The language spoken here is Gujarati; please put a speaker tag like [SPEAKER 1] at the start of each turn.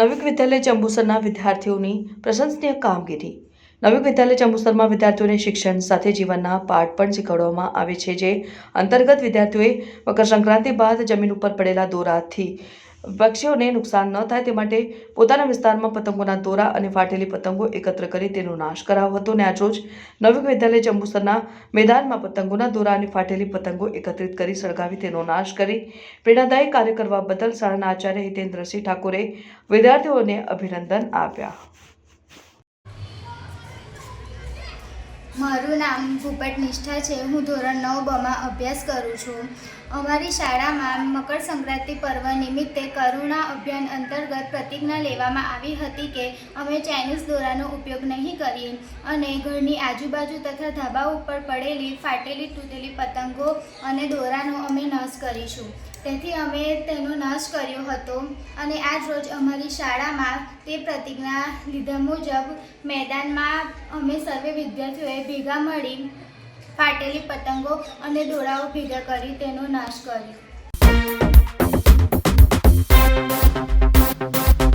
[SPEAKER 1] નવીક વિદ્યાલય જંબુસરના વિદ્યાર્થીઓની પ્રશંસનીય કામગીરી। નવીક વિદ્યાલય જંબુસરમાં વિદ્યાર્થીઓને શિક્ષણ સાથે જીવનના પાઠ પણ શીખવવામાં આવે છે, જે અંતર્ગત વિદ્યાર્થીઓએ મકર સંક્રાંતિ બાદ જમીન ઉપર પડેલા દોરાથી પક્ષીઓને નુકસાન ન થાય તે માટે પોતાના વિસ્તારમાં પતંગોના દોરા અને ફાટેલી પતંગો એકત્ર કરી તેનો નાશ કરાવ્યો હતો। અને આજરોજ નવીક વિદ્યાલય જંબુસરના મેદાનમાં પતંગોના દોરા અને ફાટેલી પતંગો એકત્રિત કરી સળગાવી તેનો નાશ કરી પ્રેરણાદાયી કાર્ય કરવા બદલ શાળાના આચાર્ય હિતેન્દ્રસિંહ ઠાકોરે વિદ્યાર્થીઓને અભિનંદન આપ્યા।
[SPEAKER 2] મારું નામ ભૂપત નિષ્ઠા છે। હું ધોરણ 9 માં અભ્યાસ કરું છું। અમારી શાળામાં મકર સંક્રાંતિ પર્વ નિમિત્તે કરુણા અભિયાન અંતર્ગત પ્રતિજ્ઞા લેવામાં આવી હતી કે અમે ચાઇનીઝ દોરાનો ઉપયોગ નહીં કરીએ અને ઘરની આજુબાજુ તથા ધાબા ઉપર પડેલી ફાટેલી તૂટેલી પતંગો અને દોરાનો અમે નાશ કરીશું। તેથી અમે તેનો નાશ કર્યો હતો અને આજ રોજ અમારી શાળામાં તે પ્રતિજ્ઞા લીધા મુજબ મેદાનમાં અમે સર્વે વિદ્યાર્થીઓએ ભેગા મળી ફાટેલી પતંગો અને દોરાઓ ભેગા કરી તેનો નાશ કર્યો।